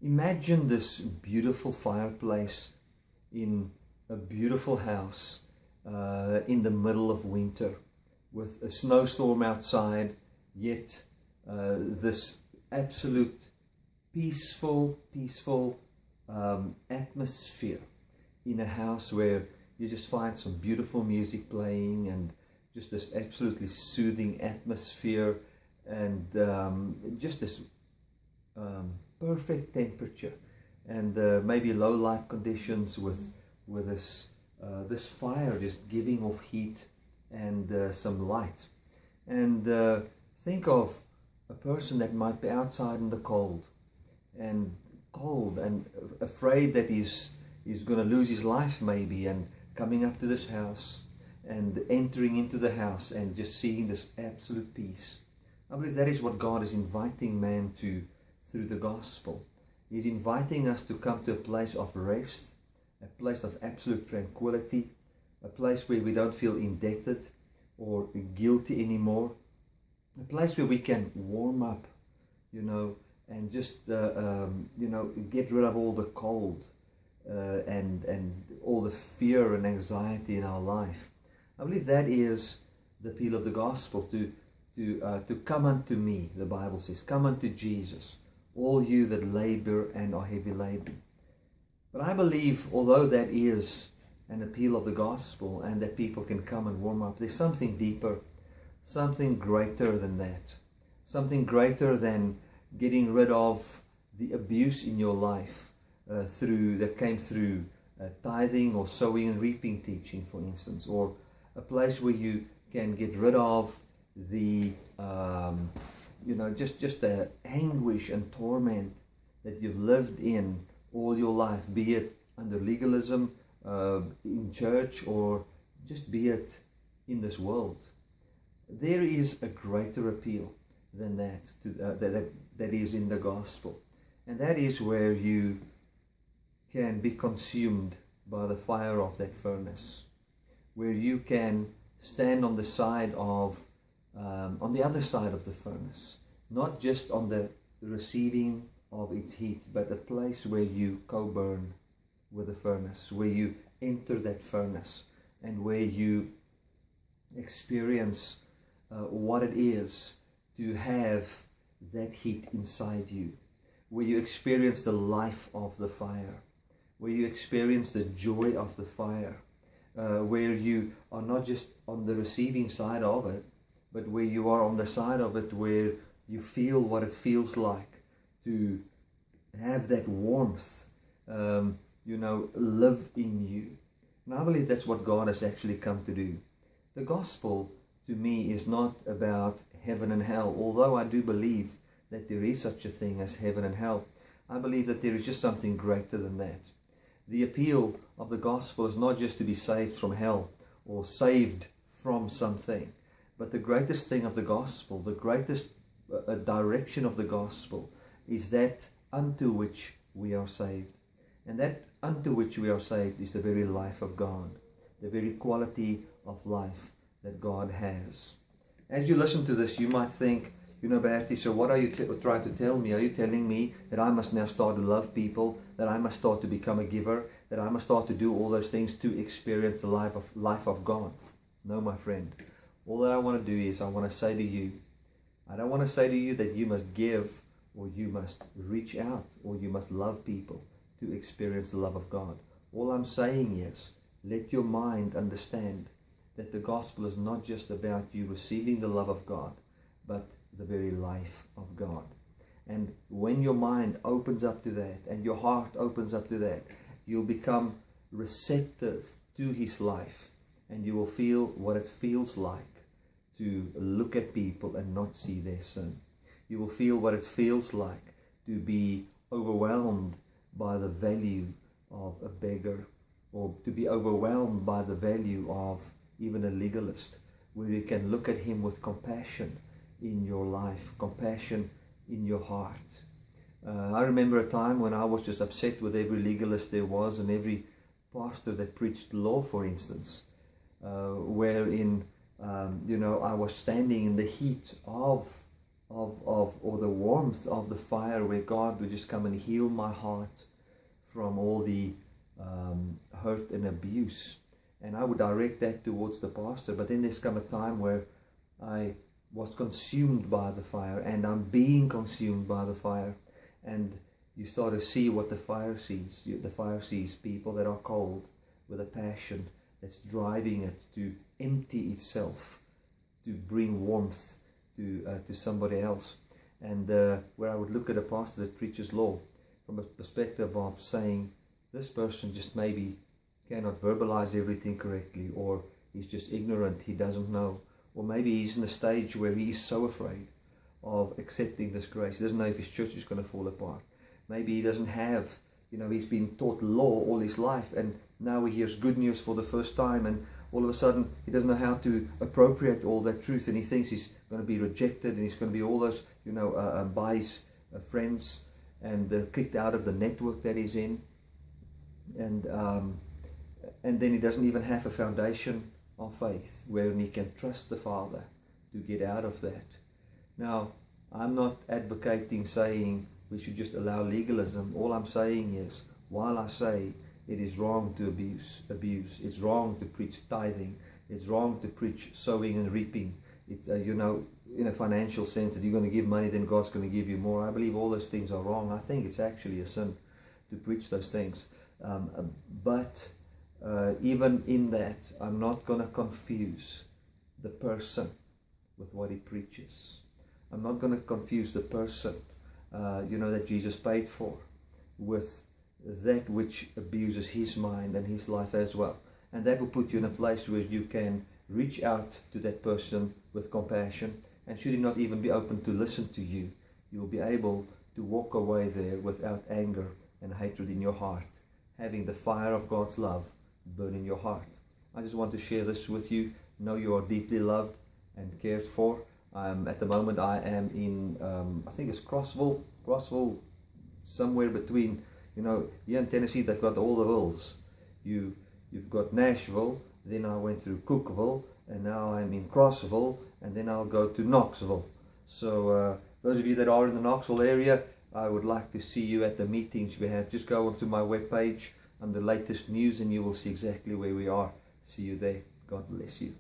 Imagine this beautiful fireplace in a beautiful house in the middle of winter with a snowstorm outside, yet this absolute peaceful atmosphere in a house where you just find some beautiful music playing and just this absolutely soothing atmosphere and just this perfect temperature and maybe low light conditions with this fire just giving off heat and some light. And think of a person that might be outside in the cold and afraid that he's going to lose his life maybe, and coming up to this house and entering into the house and just seeing this absolute peace. I believe that is what God is inviting man to through the gospel. He's inviting us to come to a place of rest, a place of absolute tranquility, a place where we don't feel indebted or guilty anymore, a place where we can warm up, and just get rid of all the cold and all the fear and anxiety in our life. I believe that is the appeal of the gospel, to come unto me, the Bible says, come unto Jesus, all you that labor and are heavy laden. But I believe, although that is an appeal of the gospel and that people can come and warm up, there's something deeper, something greater than that, something greater than getting rid of the abuse in your life that came through tithing or sowing and reaping teaching, for instance, or a place where you can get rid of the just the anguish and torment that you've lived in all your life, be it under legalism, in church, or just be it in this world. There is a greater appeal than that that is in the gospel, and that is where you can be consumed by the fire of that furnace, where you can stand on the side of on the other side of the furnace, not just on the receiving of its heat, but a place where you co-burn with the furnace, where you enter that furnace and where you experience what it is to have that heat inside you, where you experience the life of the fire, where you experience the joy of the fire, where you are not just on the receiving side of it, but where you are on the side of it where you feel what it feels like to have that warmth, live in you. And I believe that's what God has actually come to do. The gospel, to me, is not about heaven and hell, although I do believe that there is such a thing as heaven and hell. I believe that there is just something greater than that. The appeal of the gospel is not just to be saved from hell or saved from something, but the greatest thing of the gospel, the greatest direction of the gospel, is that unto which we are saved. And that unto which we are saved is the very life of God, the very quality of life that God has. As you listen to this, you might think, Bertie, so what are you trying to tell me? Are you telling me that I must now start to love people, that I must start to become a giver, that I must start to do all those things to experience the life of God? No, my friend. All that I want to do is I want to say to you, I don't want to say to you that you must give or you must reach out or you must love people to experience the love of God. All I'm saying is, let your mind understand that the gospel is not just about you receiving the love of God, but the very life of God. And when your mind opens up to that and your heart opens up to that, you'll become receptive to His life, and you will feel what it feels like to look at people and not see their sin. You will feel what it feels like to be overwhelmed by the value of a beggar, or to be overwhelmed by the value of even a legalist, where you can look at him with compassion in your life, compassion in your heart. I remember a time when I was just upset with every legalist there was and every pastor that preached law, for instance, wherein I was standing in the heat of or the warmth of the fire where God would just come and heal my heart from all the hurt and abuse. And I would direct that towards the pastor. But then there's come a time where I was consumed by the fire, and I'm being consumed by the fire. And you start to see what the fire sees. The fire sees people that are cold with a passion that's driving it to empty itself, to bring warmth to somebody else. And where I would look at a pastor that preaches law from a perspective of saying, this person just maybe cannot verbalize everything correctly, or he's just ignorant, he doesn't know, or maybe he's in a stage where he is so afraid of accepting this grace, he doesn't know if his church is going to fall apart. Maybe he doesn't have, he's been taught law all his life, and now he hears good news for the first time, and all of a sudden he doesn't know how to appropriate all that truth, and he thinks he's going to be rejected, and he's going to be all those, by his friends, and kicked out of the network that he's in, and then he doesn't even have a foundation of faith wherein he can trust the Father to get out of that. Now, I'm not advocating saying we should just allow legalism. All I'm saying is, while I say it is wrong to abuse, it's wrong to preach tithing, it's wrong to preach sowing and reaping, in a financial sense that you're going to give money, then God's going to give you more. I believe all those things are wrong. I think it's actually a sin to preach those things. But even in that, I'm not going to confuse the person with what he preaches. I'm not going to confuse the person, that Jesus paid for, with that which abuses his mind and his life as well. And that will put you in a place where you can reach out to that person with compassion, and should he not even be open to listen to you, you'll be able to walk away there without anger and hatred in your heart, having the fire of God's love burn in your heart. I just want to share this with you. Know you are deeply loved and cared for. At the moment I am in, I think it's Crossville, somewhere between, here in Tennessee they've got all the hills. You've got Nashville, then I went through Cookville, and now I'm in Crossville, and then I'll go to Knoxville. So those of you that are in the Knoxville area, I would like to see you at the meetings we have. Just go onto my webpage under latest news and you will see exactly where we are. See you there. God bless you.